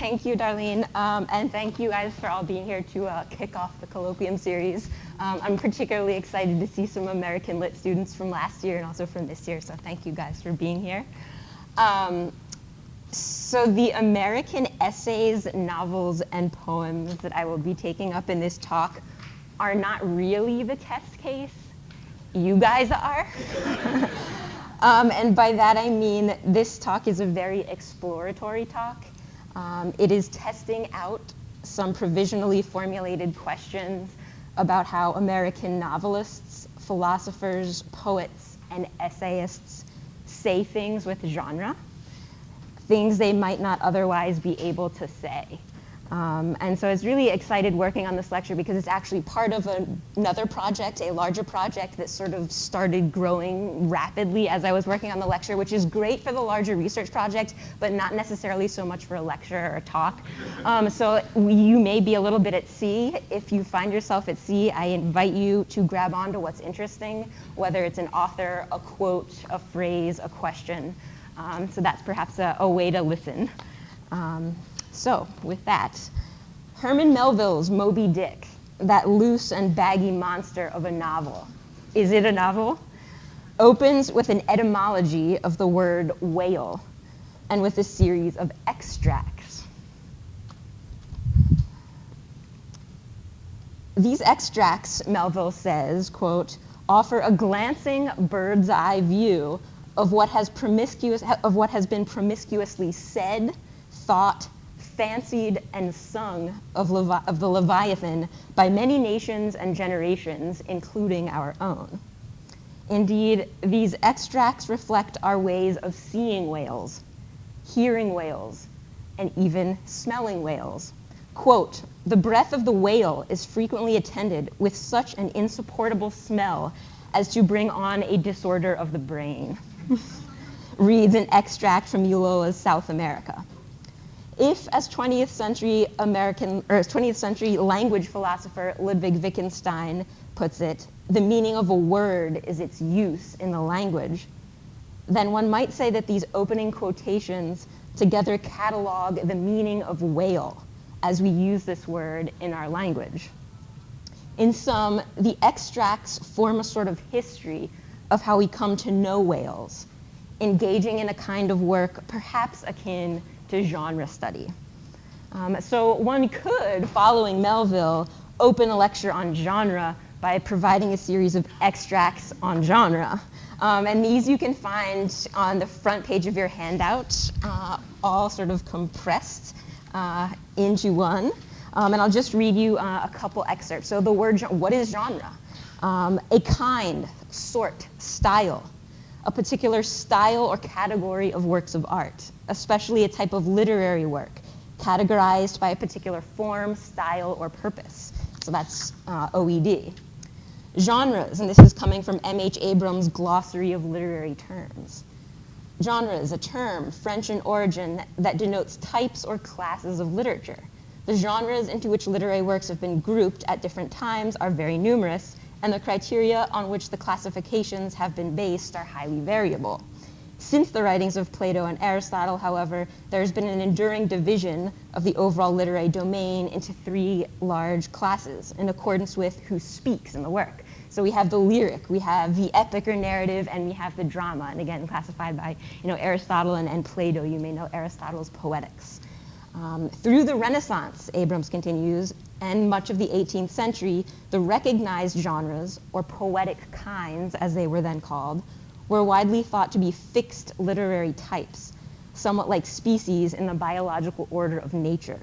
Thank you, Darlene, and thank you guys for all being here to kick off the Colloquium series. I'm particularly excited to see some American Lit students from last year and also from this year, so thank you guys for being here. So the American essays, novels, and poems that I will be taking up in this talk are not really the test case. You guys are. And by that I mean this talk is a very exploratory talk. It is testing out some provisionally formulated questions about how American novelists, philosophers, poets, and essayists say things with genre, things they might not otherwise be able to say. And so I was really excited working on this lecture because it's actually part of another project, a larger project that sort of started growing rapidly as I was working on the lecture, which is great for the larger research project, but not necessarily so much for a lecture or a talk. So you may be a little bit at sea. If you find yourself at sea, I invite you to grab onto what's interesting, whether it's an author, a quote, a phrase, a question. So that's perhaps a way to listen. So with that, Herman Melville's Moby Dick, that loose and baggy monster of a novel, is it a novel? Opens with an etymology of the word whale and with a series of extracts. These extracts, Melville says, quote, offer a glancing bird's eye view of what has been promiscuously said, thought, fancied, and sung of the Leviathan by many nations and generations, including our own. Indeed, these extracts reflect our ways of seeing whales, hearing whales, and even smelling whales. Quote, the breath of the whale is frequently attended with such an insupportable smell as to bring on a disorder of the brain, reads an extract from Ulloa's South America. If, as 20th century language philosopher Ludwig Wittgenstein puts it, the meaning of a word is its use in the language, then one might say that these opening quotations together catalog the meaning of whale as we use this word in our language. In sum, the extracts form a sort of history of how we come to know whales, engaging in a kind of work perhaps akin to genre study. So one could, following Melville, open a lecture on genre by providing a series of extracts on genre. And these you can find on the front page of your handout, all sort of compressed into one. And I'll just read you a couple excerpts. So the word, what is genre? A kind, sort, style. A particular style or category of works of art, especially a type of literary work, categorized by a particular form, style, or purpose. So that's W.E.B. Genres, and this is coming from M.H. Abrams' Glossary of Literary Terms. Genre is a term, French in origin, that denotes types or classes of literature. The genres into which literary works have been grouped at different times are very numerous, and the criteria on which the classifications have been based are highly variable. Since the writings of Plato and Aristotle, however, there has been an enduring division of the overall literary domain into three large classes in accordance with who speaks in the work. So we have the lyric, we have the epic or narrative, and we have the drama, and again, classified by Aristotle and Plato. You may know Aristotle's Poetics. Through the Renaissance, Abrams continues, and much of the 18th century, the recognized genres, or poetic kinds as they were then called, were widely thought to be fixed literary types, somewhat like species in the biological order of nature.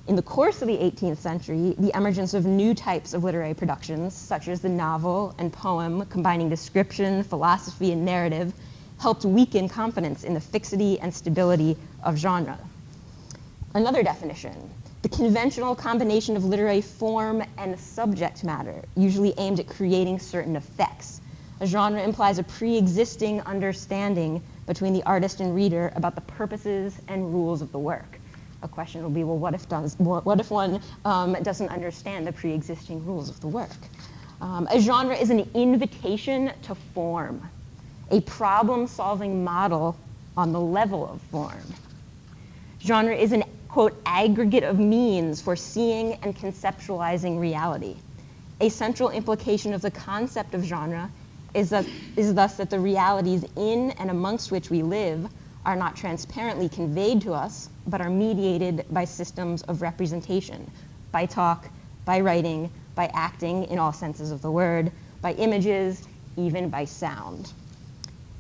In the course of the 18th century, the emergence of new types of literary productions, such as the novel and poem, combining description, philosophy, and narrative, helped weaken confidence in the fixity and stability of genre. Another definition, the conventional combination of literary form and subject matter, usually aimed at creating certain effects. A genre implies a pre-existing understanding between the artist and reader about the purposes and rules of the work. A question will be, well, what if one doesn't understand the pre-existing rules of the work? A genre is an invitation to form, a problem-solving model on the level of form. Genre is an quote, aggregate of means for seeing and conceptualizing reality. A central implication of the concept of genre is thus that the realities in and amongst which we live are not transparently conveyed to us, but are mediated by systems of representation, by talk, by writing, by acting in all senses of the word, by images, even by sound.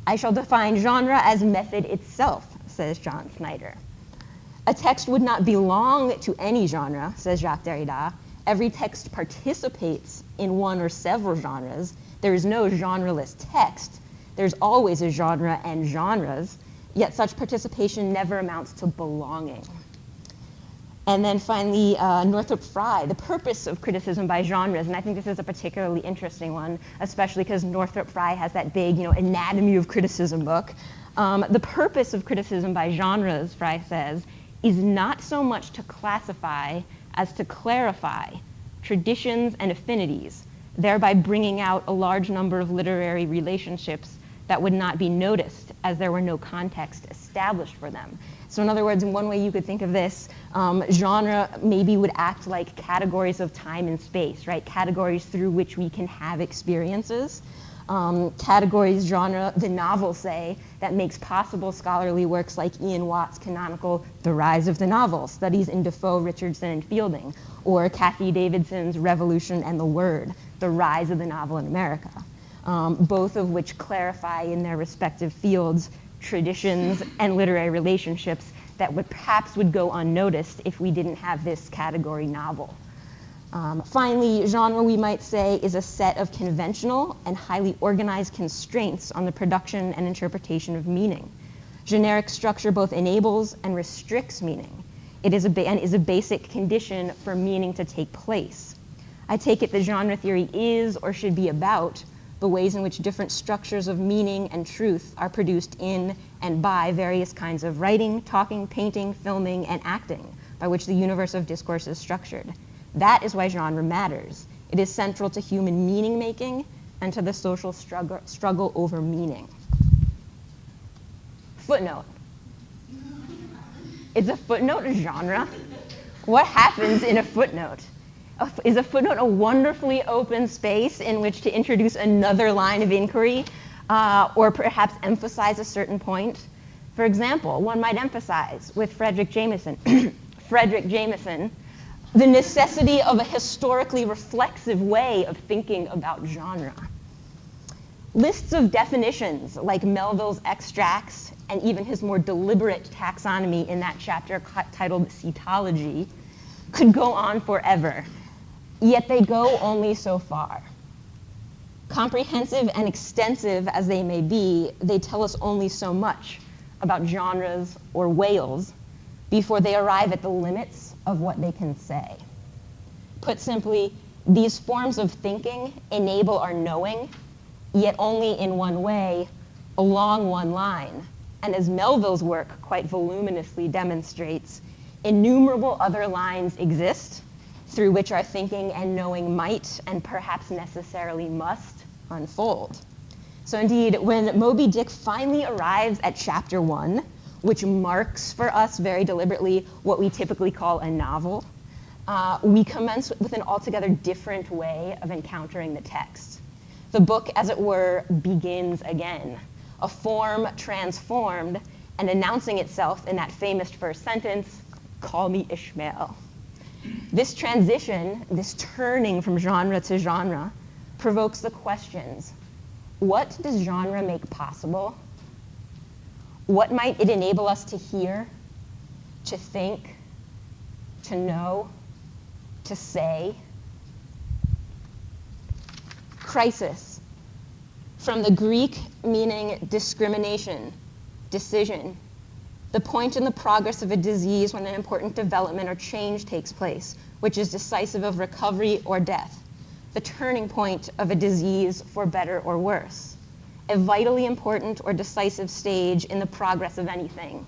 I shall define genre as method itself, says John Snyder. A text would not belong to any genre, says Jacques Derrida. Every text participates in one or several genres. There is no genreless text. There's always a genre and genres, yet such participation never amounts to belonging. And then finally, Northrop Frye, the purpose of criticism by genres, and I think this is a particularly interesting one, especially because Northrop Frye has that big, anatomy of criticism book. The purpose of criticism by genres, Frye says, is not so much to classify as to clarify traditions and affinities, thereby bringing out a large number of literary relationships that would not be noticed as there were no context established for them. So in other words, in one way you could think of this, genre maybe would act like categories of time and space, right? Categories through which we can have experiences. Categories, genre, the novel, say, that makes possible scholarly works like Ian Watt's canonical The Rise of the Novel, studies in Defoe, Richardson, and Fielding, or Cathy Davidson's Revolution and the Word, The Rise of the Novel in America, both of which clarify in their respective fields traditions and literary relationships that perhaps would go unnoticed if we didn't have this category novel. Finally, genre, we might say, is a set of conventional and highly organized constraints on the production and interpretation of meaning. Generic structure both enables and restricts meaning. It is a basic condition for meaning to take place. I take it that genre theory is or should be about the ways in which different structures of meaning and truth are produced in and by various kinds of writing, talking, painting, filming, and acting, by which the universe of discourse is structured. That is why genre matters. It is central to human meaning making and to the social struggle over meaning. Footnote. Is a footnote a genre? What happens in a footnote? Is a footnote a wonderfully open space in which to introduce another line of inquiry or perhaps emphasize a certain point? For example, one might emphasize with Frederick Jameson, the necessity of a historically reflexive way of thinking about genre. Lists of definitions like Melville's extracts and even his more deliberate taxonomy in that chapter titled Cetology could go on forever, yet they go only so far. Comprehensive and extensive as they may be, they tell us only so much about genres or whales before they arrive at the limits of what they can say. Put simply, these forms of thinking enable our knowing, yet only in one way, along one line. And as Melville's work quite voluminously demonstrates, innumerable other lines exist through which our thinking and knowing might and perhaps necessarily must unfold. So indeed, when Moby Dick finally arrives at chapter 1, which marks for us very deliberately what we typically call a novel, we commence with an altogether different way of encountering the text. The book, as it were, begins again, a form transformed and announcing itself in that famous first sentence, "Call me Ishmael." This transition, this turning from genre to genre, provokes the questions: what does genre make possible? What might it enable us to hear, to think, to know, to say? Crisis, from the Greek meaning discrimination, decision, the point in the progress of a disease when an important development or change takes place, which is decisive of recovery or death, the turning point of a disease for better or worse, a vitally important or decisive stage in the progress of anything,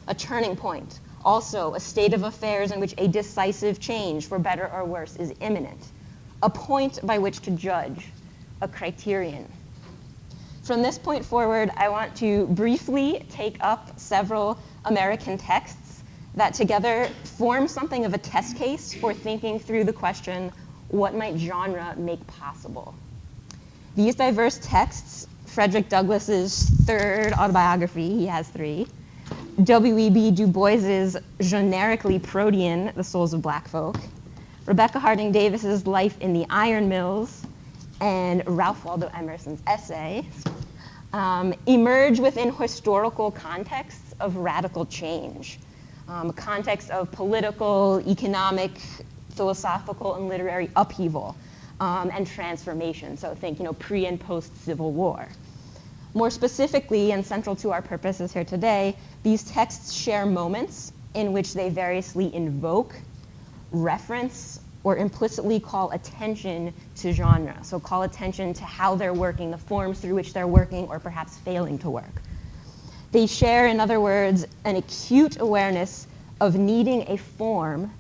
a turning point, also a state of affairs in which a decisive change for better or worse is imminent, a point by which to judge, a criterion. From this point forward, I want to briefly take up several American texts that together form something of a test case for thinking through the question, what might genre make possible? These diverse texts, Frederick Douglass's third autobiography, he has three, W.E.B. Du Bois's generically protean, The Souls of Black Folk, Rebecca Harding Davis's Life in the Iron Mills, and Ralph Waldo Emerson's essay, emerge within historical contexts of radical change, context of political, economic, philosophical, and literary upheaval and transformation. So think, pre and post Civil War. More specifically, and central to our purposes here today, these texts share moments in which they variously invoke, reference, or implicitly call attention to genre. So call attention to how they're working, the forms through which they're working, or perhaps failing to work. They share, in other words, an acute awareness of needing a form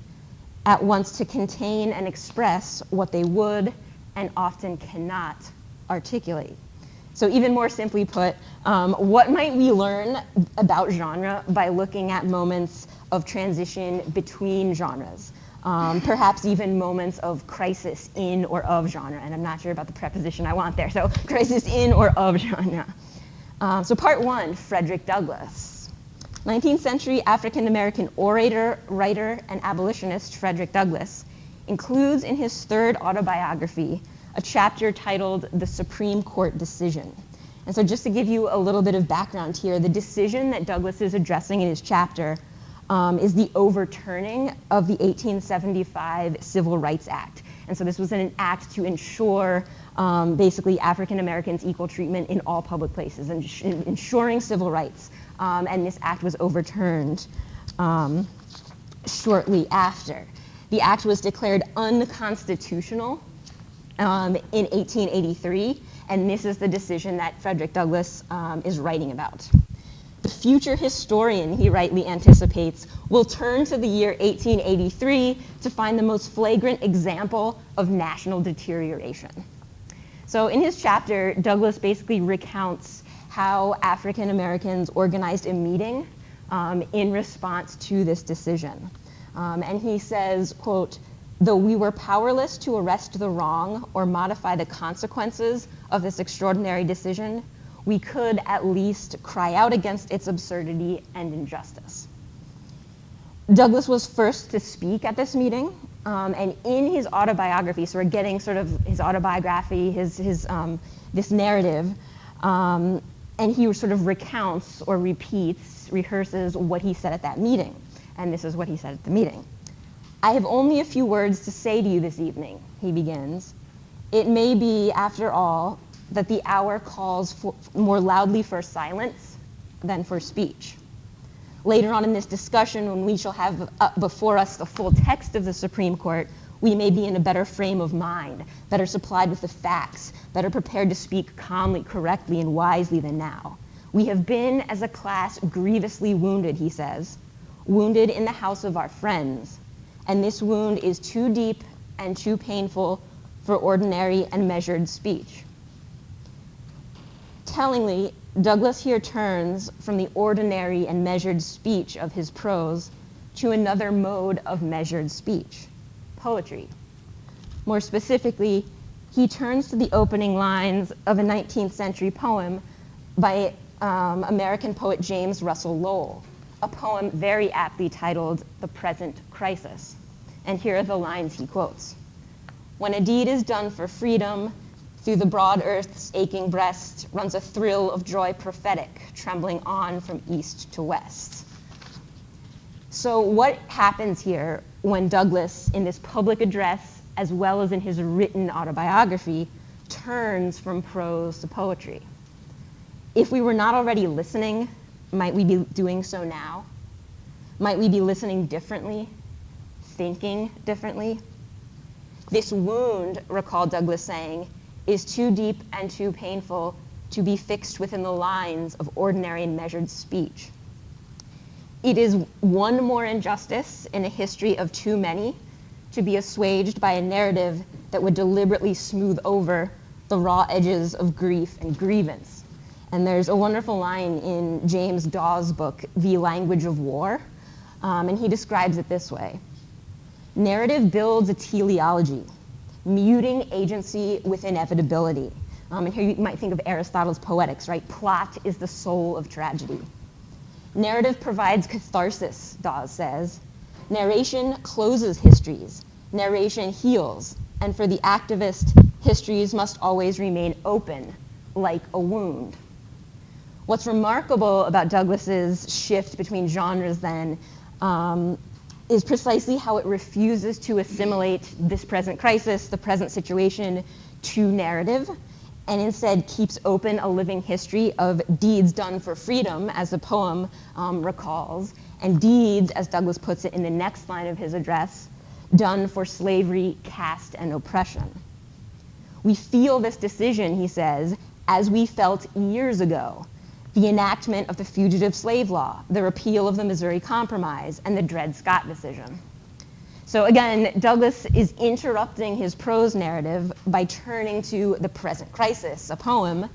at once to contain and express what they would and often cannot articulate. So even more simply put, what might we learn about genre by looking at moments of transition between genres? Perhaps even moments of crisis in or of genre, and I'm not sure about the preposition I want there, so crisis in or of genre. So part one, Frederick Douglass. 19th century African-American orator, writer, and abolitionist Frederick Douglass includes in his third autobiography a chapter titled The Supreme Court Decision. And so just to give you a little bit of background here, the decision that Douglass is addressing in his chapter is the overturning of the 1875 Civil Rights Act. And so this was an act to ensure basically African Americans equal treatment in all public places and ensuring civil rights. And this act was overturned shortly after. The act was declared unconstitutional in 1883, and this is the decision that Frederick Douglass is writing about. The future historian, he rightly anticipates, will turn to the year 1883 to find the most flagrant example of national deterioration. So in his chapter, Douglass basically recounts how African Americans organized a meeting in response to this decision. And he says, quote, "Though we were powerless to arrest the wrong or modify the consequences of this extraordinary decision, we could at least cry out against its absurdity and injustice." Douglass was first to speak at this meeting, and in his autobiography, so we're getting sort of his autobiography, this narrative, and he sort of recounts or rehearses what he said at that meeting. And this is what he said at the meeting. "I have only a few words to say to you this evening," he begins. "It may be, after all, that the hour calls more loudly for silence than for speech. Later on in this discussion, when we shall have before us the full text of the Supreme Court, we may be in a better frame of mind, better supplied with the facts, better prepared to speak calmly, correctly, and wisely than now. We have been, as a class, grievously wounded," he says, "wounded in the house of our friends, and this wound is too deep and too painful for ordinary and measured speech." Tellingly, Douglass here turns from the ordinary and measured speech of his prose to another mode of measured speech, poetry. More specifically, he turns to the opening lines of a 19th century poem by American poet James Russell Lowell, a poem very aptly titled The Present Crisis. And here are the lines he quotes. "When a deed is done for freedom, through the broad earth's aching breast runs a thrill of joy prophetic, trembling on from east to west." So what happens here when Douglass, in this public address, as well as in his written autobiography, turns from prose to poetry? If we were not already listening, might we be doing so now? Might we be listening differently, thinking differently? "This wound," recalled Douglass saying, "is too deep and too painful to be fixed within the lines of ordinary and measured speech. It is one more injustice in a history of too many to be assuaged by a narrative that would deliberately smooth over the raw edges of grief and grievance." And there's a wonderful line in James Dawes' book, The Language of War, And he describes it this way. Narrative builds a teleology, muting agency with inevitability. And here you might think of Aristotle's Poetics, right? Plot is the soul of tragedy. Narrative provides catharsis, Dawes says. Narration closes histories. Narration heals. And for the activist, histories must always remain open, like a wound. What's remarkable about Douglas's shift between genres then is precisely how it refuses to assimilate this present crisis, the present situation, to narrative, and instead keeps open a living history of deeds done for freedom, as the poem recalls, and deeds, as Douglas puts it in the next line of his address, done for slavery, caste, and oppression. We feel this decision, he says, as we felt years ago, the enactment of the Fugitive Slave Law, the repeal of the Missouri Compromise, and the Dred Scott decision. So again, Douglas is interrupting his prose narrative by turning to the present crisis, a poem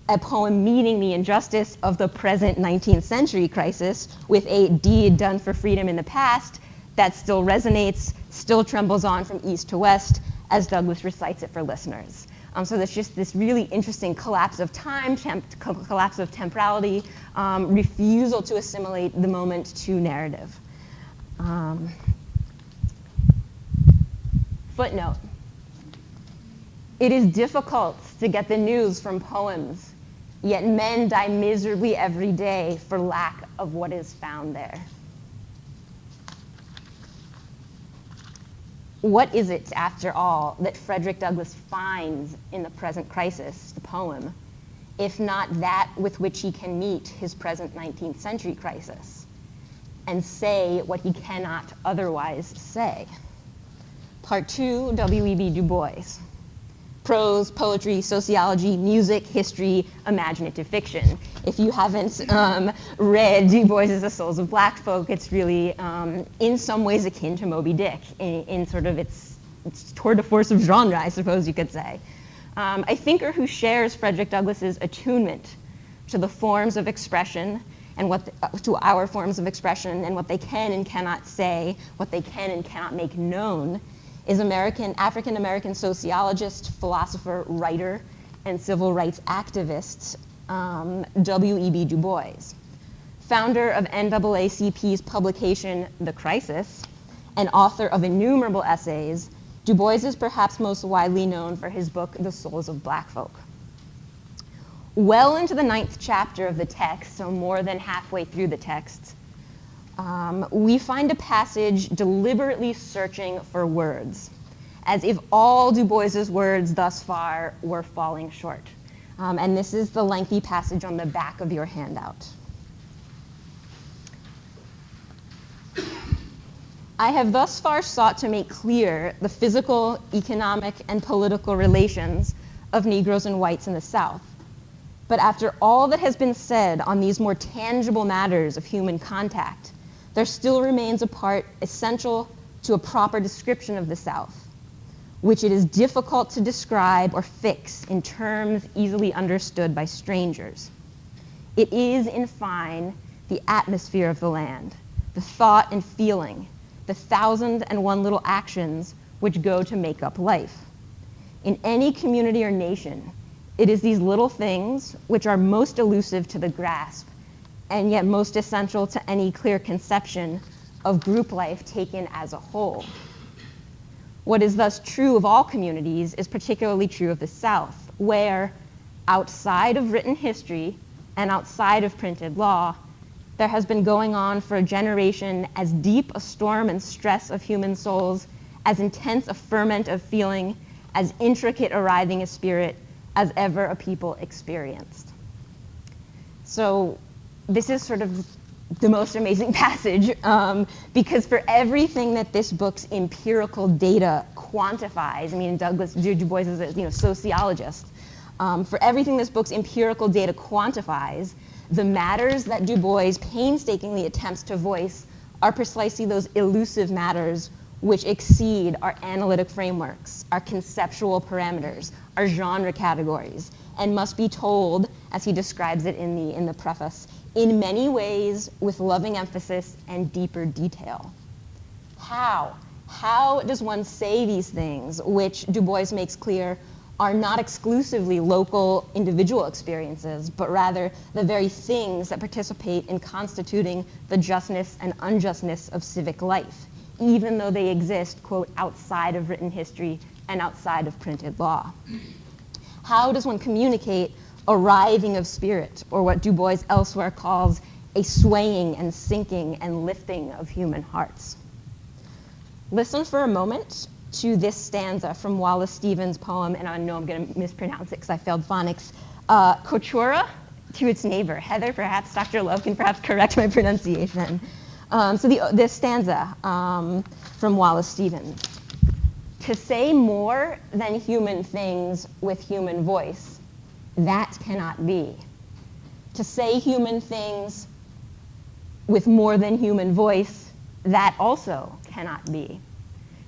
meeting the injustice of the present 19th century crisis with a deed done for freedom in the past that still resonates, still trembles on from east to west, as Douglas recites it for listeners. So there's just this really interesting collapse of time, collapse of temporality, refusal to assimilate the moment to narrative. Footnote. It is difficult to get the news from poems, yet men die miserably every day for lack of what is found there. What is it, after all, that Frederick Douglass finds in the present crisis, the poem, if not that with which he can meet his present 19th century crisis and say what he cannot otherwise say? Part 2, W.E.B. Du Bois. Prose, poetry, sociology, music, history, imaginative fiction. If you haven't read Du Bois' The Souls of Black Folk, it's really in some ways akin to Moby Dick in sort of its tour de force of genre, I suppose you could say. A thinker who shares Frederick Douglass's attunement to the forms of expression and to our forms of expression and what they can and cannot say, what they can and cannot make known, is African-American sociologist, philosopher, writer, and civil rights activist, W.E.B. Du Bois. Founder of NAACP's publication, The Crisis, and author of innumerable essays, Du Bois is perhaps most widely known for his book, The Souls of Black Folk. Well into the 9th chapter of the text, so more than halfway through the text, we find a passage deliberately searching for words, as if all Du Bois's words thus far were falling short. And this is the lengthy passage on the back of your handout. I have thus far sought to make clear the physical, economic, and political relations of Negroes and whites in the South. But after all that has been said on these more tangible matters of human contact, there still remains a part essential to a proper description of the South, which it is difficult to describe or fix in terms easily understood by strangers. It is, in fine, the atmosphere of the land, the thought and feeling, the 1,001 little actions which go to make up life. In any community or nation, it is these little things which are most elusive to the grasp and yet most essential to any clear conception of group life taken as a whole. What is thus true of all communities is particularly true of the South, where, outside of written history and outside of printed law, there has been going on for a generation as deep a storm and stress of human souls, as intense a ferment of feeling, as intricate a writhing of spirit as ever a people experienced. So this is sort of the most amazing passage because for everything that this book's empirical data quantifies, I mean, Du Bois is a sociologist, for everything this book's empirical data quantifies, the matters that Du Bois painstakingly attempts to voice are precisely those elusive matters which exceed our analytic frameworks, our conceptual parameters, our genre categories, and must be told, as he describes it in the preface, in many ways with loving emphasis and deeper detail. How? How does one say these things, which Du Bois makes clear are not exclusively local individual experiences, but rather the very things that participate in constituting the justness and unjustness of civic life, even though they exist, quote, outside of written history and outside of printed law? How does one communicate a writhing of spirit, or what Du Bois elsewhere calls a swaying and sinking and lifting of human hearts? Listen for a moment to this stanza from Wallace Stevens' poem, and I know I'm going to mispronounce it because I failed phonics, Kochora to its neighbor. Heather, perhaps Dr. Love can perhaps correct my pronunciation. This stanza from Wallace Stevens. To say more than human things with human voice, that cannot be. To say human things with more than human voice, that also cannot be.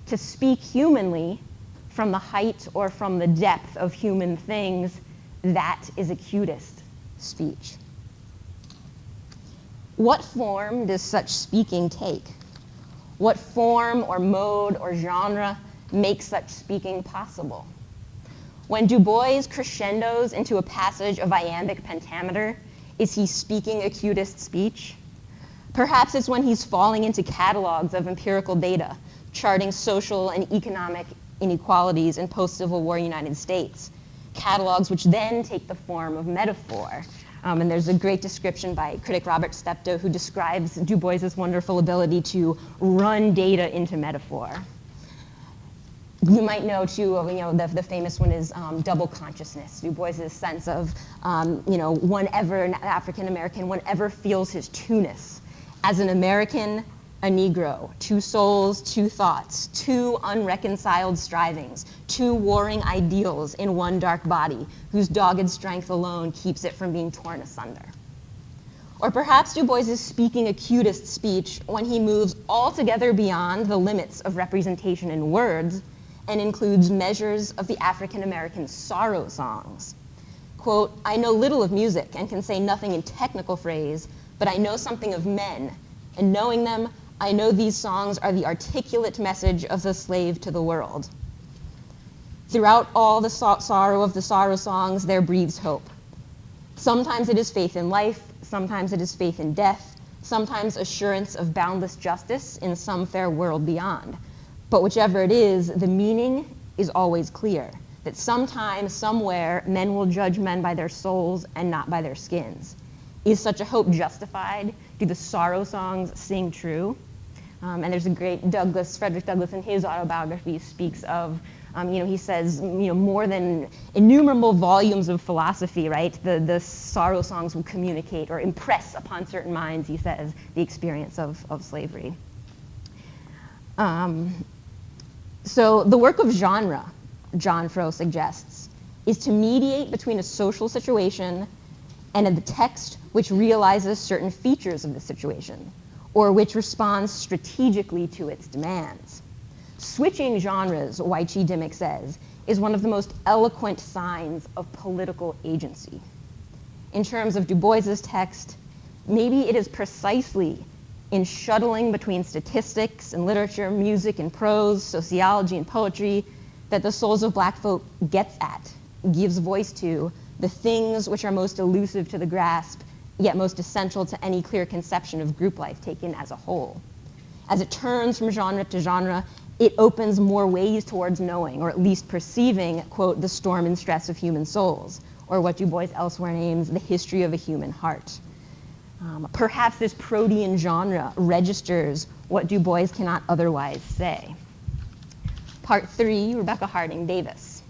To speak humanly from the height or from the depth of human things, that is acutest speech. What form does such speaking take? What form or mode or genre makes such speaking possible? When Du Bois crescendos into a passage of iambic pentameter, is he speaking acutest speech? Perhaps it's when he's falling into catalogs of empirical data, charting social and economic inequalities in post-Civil War United States, catalogs which then take the form of metaphor. And there's a great description by critic Robert Steptoe who describes Du Bois's wonderful ability to run data into metaphor. You might know too, the famous one is double consciousness. Du Bois's sense of, whenever an African American, whenever feels his two-ness. As an American, a Negro, two souls, two thoughts, two unreconciled strivings, two warring ideals in one dark body, whose dogged strength alone keeps it from being torn asunder. Or perhaps Du Bois is speaking acutest speech when he moves altogether beyond the limits of representation in words and includes measures of the African American sorrow songs. Quote, I know little of music and can say nothing in technical phrase, but I know something of men, and knowing them, I know these songs are the articulate message of the slave to the world. Throughout all the sorrow of the sorrow songs, there breathes hope. Sometimes it is faith in life, sometimes it is faith in death, sometimes assurance of boundless justice in some fair world beyond. But whichever it is, the meaning is always clear, that sometime, somewhere, men will judge men by their souls and not by their skins. Is such a hope justified? Do the sorrow songs sing true? And there's a great Frederick Douglass in his autobiography speaks of, he says, more than innumerable volumes of philosophy, right? The sorrow songs will communicate or impress upon certain minds, he says, the experience of slavery. So the work of genre, John Froh suggests, is to mediate between a social situation and the text which realizes certain features of the situation, or which responds strategically to its demands. Switching genres, Wai-Chi Dimmock says, is one of the most eloquent signs of political agency. In terms of Du Bois's text, maybe it is precisely in shuttling between statistics and literature, music and prose, sociology and poetry, that the souls of Black folk gets at, gives voice to, the things which are most elusive to the grasp, yet most essential to any clear conception of group life taken as a whole. As it turns from genre to genre, it opens more ways towards knowing, or at least perceiving, quote, the storm and stress of human souls, or what Du Bois elsewhere names the history of a human heart. Perhaps this protean genre registers what Du Bois cannot otherwise say. Part 3, Rebecca Harding Davis.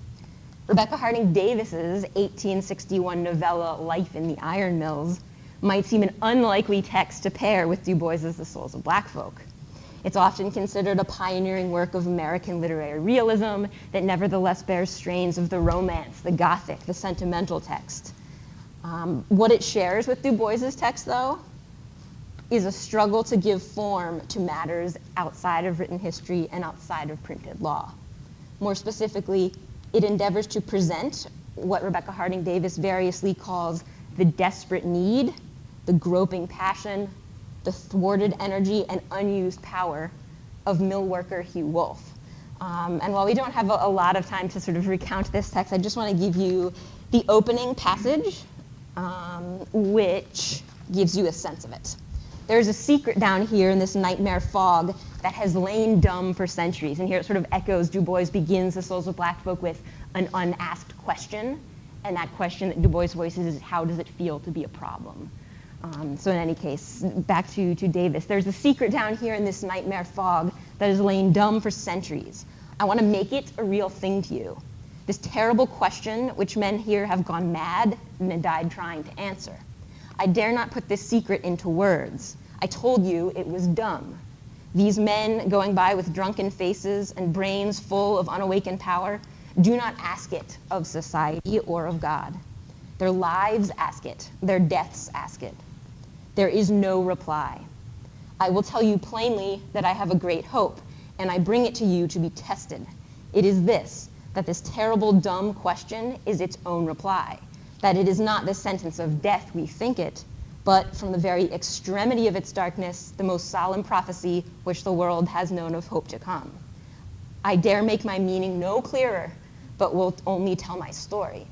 Rebecca Harding Davis's 1861 novella, Life in the Iron Mills, might seem an unlikely text to pair with Du Bois's The Souls of Black Folk. It's often considered a pioneering work of American literary realism that nevertheless bears strains of the romance, the Gothic, the sentimental text. What it shares with Du Bois's text, though, is a struggle to give form to matters outside of written history and outside of printed law. More specifically, it endeavors to present what Rebecca Harding Davis variously calls the desperate need the groping passion, the thwarted energy, and unused power of mill worker Hugh Wolfe. And while we don't have a lot of time to sort of recount this text, I just want to give you the opening passage, which gives you a sense of it. There's a secret down here in this nightmare fog that has lain dumb for centuries. And here it sort of echoes. Du Bois begins The Souls of Black Folk with an unasked question. And that question that Du Bois voices is, how does it feel to be a problem? So in any case, back to Davis. There's a secret down here in this nightmare fog that has lain dumb for centuries. I want to make it a real thing to you. This terrible question which men here have gone mad and died trying to answer. I dare not put this secret into words. I told you it was dumb. These men going by with drunken faces and brains full of unawakened power do not ask it of society or of God. Their lives ask it. Their deaths ask it. There is no reply. I will tell you plainly that I have a great hope, and I bring it to you to be tested. It is this, that this terrible dumb question is its own reply, that it is not the sentence of death we think it, but from the very extremity of its darkness, the most solemn prophecy which the world has known of hope to come. I dare make my meaning no clearer, but will only tell my story.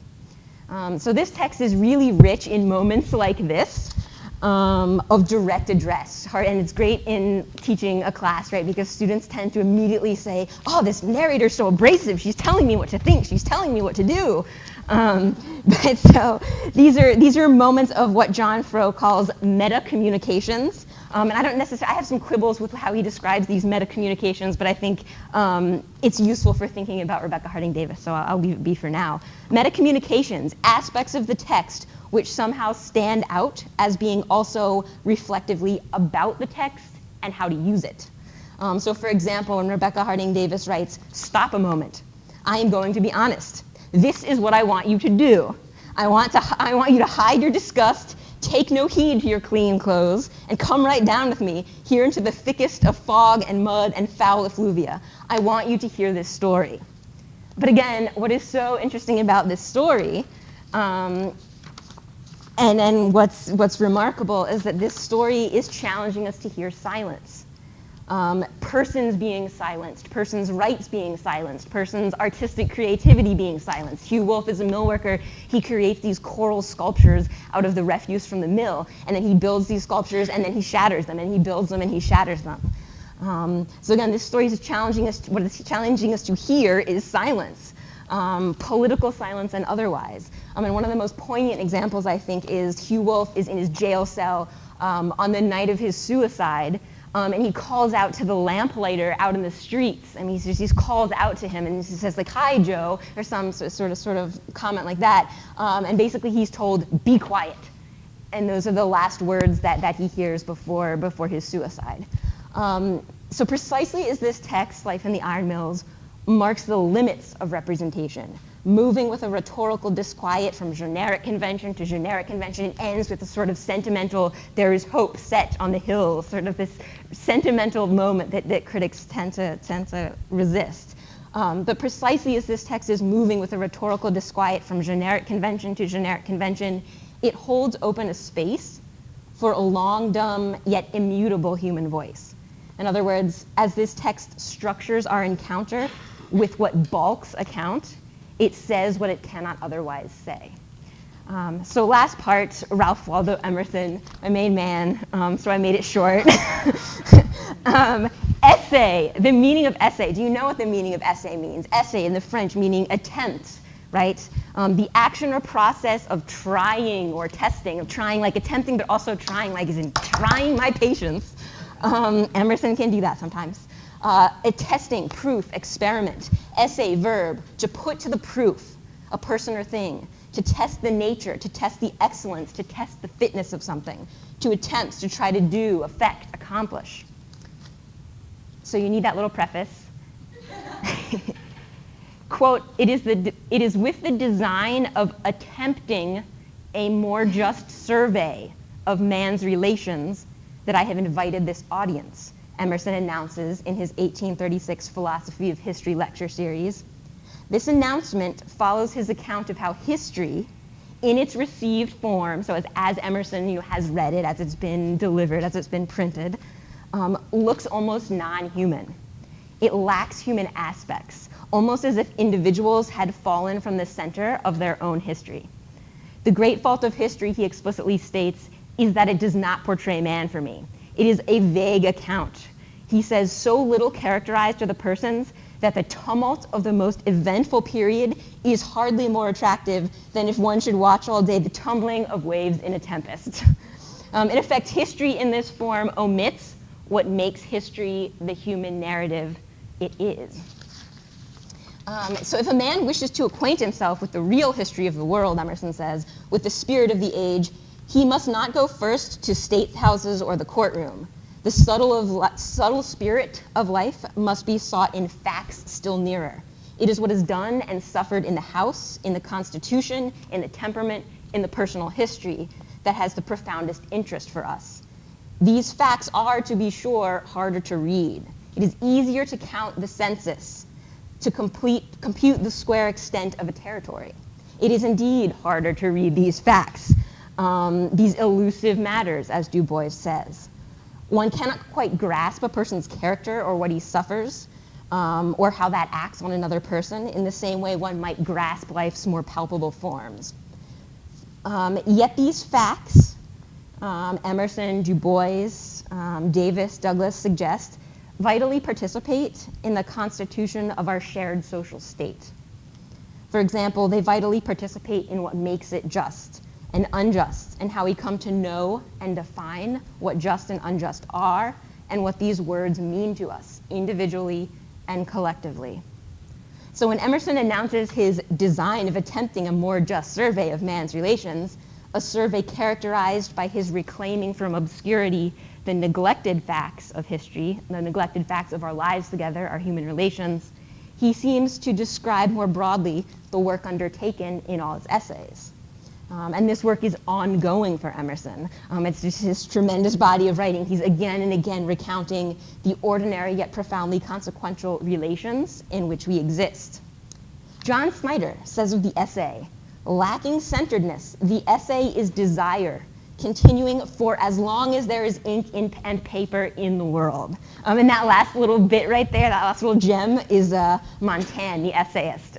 So this text is really rich in moments like this of direct address. And it's great in teaching a class, right? Because students tend to immediately say, oh, this narrator's so abrasive. She's telling me what to think. She's telling me what to do. But so these are moments of what John Froh calls meta-communications. And I don't necessarily, I have some quibbles with how he describes these meta-communications, but I think it's useful for thinking about Rebecca Harding Davis, so I'll leave it be for now. Meta-communications, aspects of the text which somehow stand out as being also reflectively about the text and how to use it. So for example, when Rebecca Harding Davis writes, stop a moment, I am going to be honest. This is what I want you to do. I want you to hide your disgust, take no heed to your clean clothes, and come right down with me here into the thickest of fog and mud and foul effluvia. I want you to hear this story. But again, what is so interesting about this story, and then what's remarkable is that this story is challenging us to hear silence. Persons being silenced, persons' rights being silenced, persons' artistic creativity being silenced. Hugh Wolfe is a mill worker. He creates these coral sculptures out of the refuse from the mill, and then he builds these sculptures, and then he shatters them, and he builds them, and he shatters them. So again, this story is challenging us. What it's challenging us to hear is silence, political silence and otherwise. And one of the most poignant examples, I think, is Hugh Wolfe is in his jail cell on the night of his suicide. And he calls out to the lamplighter out in the streets. I mean, he calls out to him and he says like, hi, Joe, or some sort of comment like that. And basically he's told, be quiet. And those are the last words that he hears before his suicide. So precisely as this text, Life in the Iron Mills, marks the limits of representation, moving with a rhetorical disquiet from generic convention to generic convention. It ends with a sort of sentimental, there is hope set on the hill, sort of this sentimental moment that critics tend to resist. But precisely as this text is moving with a rhetorical disquiet from generic convention to generic convention, it holds open a space for a long, dumb, yet immutable human voice. In other words, as this text structures our encounter with what balks account, it says what it cannot otherwise say. So last part, Ralph Waldo Emerson, my main man, so I made it short. Essay, the meaning of essay. Do you know what the meaning of essay means? Essay in the French meaning attempt, right? The action or process of trying or testing, of trying like attempting, but also trying like as in trying my patience. Emerson can do that sometimes. Testing, proof, experiment. Essay, verb, to put to the proof a person or thing, to test the nature, to test the excellence, to test the fitness of something, to attempt, to try to do, affect, accomplish. So you need that little preface. Quote, it is with the design of attempting a more just survey of man's relations that I have invited this audience, Emerson announces in his 1836 Philosophy of History lecture series. This announcement follows his account of how history, in its received form, so as Emerson has read it, as it's been delivered, as it's been printed, looks almost non-human. It lacks human aspects, almost as if individuals had fallen from the center of their own history. The great fault of history, he explicitly states, is that it does not portray man for me. It is a vague account. He says, so little characterized are the persons that the tumult of the most eventful period is hardly more attractive than if one should watch all day the tumbling of waves in a tempest. In effect, history in this form omits what makes history the human narrative it is. So if a man wishes to acquaint himself with the real history of the world, Emerson says, with the spirit of the age, he must not go first to state houses or the courtroom. The subtle spirit of life must be sought in facts still nearer. It is what is done and suffered in the house, in the constitution, in the temperament, in the personal history that has the profoundest interest for us. These facts are, to be sure, harder to read. It is easier to count the census, to compute the square extent of a territory. It is indeed harder to read these facts, these elusive matters, as Du Bois says. One cannot quite grasp a person's character or what he suffers, or how that acts on another person in the same way one might grasp life's more palpable forms. Yet these facts, Emerson, Du Bois, Davis, Douglas suggest, vitally participate in the constitution of our shared social state. For example, they vitally participate in what makes it just and unjust, and how we come to know and define what just and unjust are, and what these words mean to us individually and collectively. So when Emerson announces his design of attempting a more just survey of man's relations, a survey characterized by his reclaiming from obscurity the neglected facts of history, the neglected facts of our lives together, our human relations, he seems to describe more broadly the work undertaken in all his essays. And this work is ongoing for Emerson. It's just his tremendous body of writing. He's again and again recounting the ordinary yet profoundly consequential relations in which we exist. John Snyder says of the essay, lacking centeredness, the essay is desire, continuing for as long as there is ink and paper in the world. And that last little bit right there, that last little gem is Montaigne, the essayist.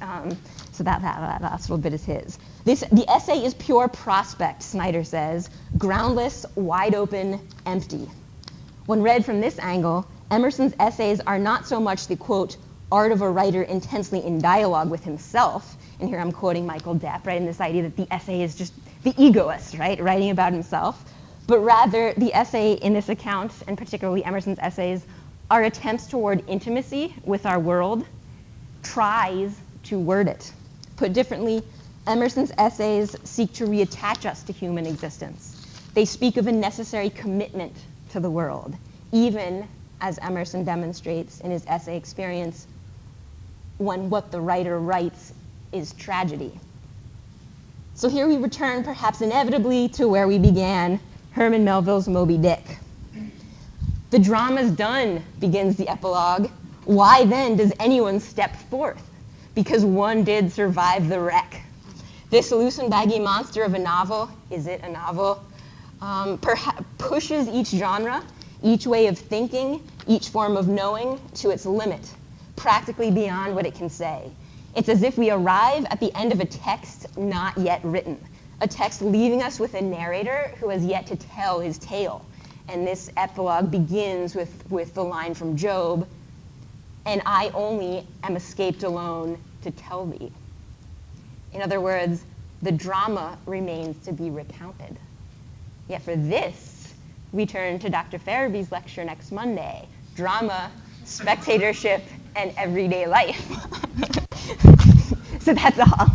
So that last little bit is his. The essay is pure prospect, Snyder says, groundless, wide open, empty. When read from this angle, Emerson's essays are not so much the, quote, art of a writer intensely in dialogue with himself, and here I'm quoting Michael Depp, right, in this idea that the essay is just the egoist, right, writing about himself, but rather the essay in this account, and particularly Emerson's essays, are attempts toward intimacy with our world, tries to word it. Put differently, Emerson's essays seek to reattach us to human existence. They speak of a necessary commitment to the world, even, as Emerson demonstrates in his essay Experience, when what the writer writes is tragedy. So here we return, perhaps inevitably, to where we began, Herman Melville's Moby Dick. The drama's done, begins the epilogue. Why then does anyone step forth? Because one did survive the wreck. This loose and baggy monster of a novel, is it a novel, pushes each genre, each way of thinking, each form of knowing to its limit, practically beyond what it can say. It's as if we arrive at the end of a text not yet written, a text leaving us with a narrator who has yet to tell his tale. And this epilogue begins with the line from Job, and I only am escaped alone to tell thee. In other words, the drama remains to be recounted. Yet for this, we turn to Dr. Faraby's lecture next Monday, Drama, Spectatorship, and Everyday Life. So that's all.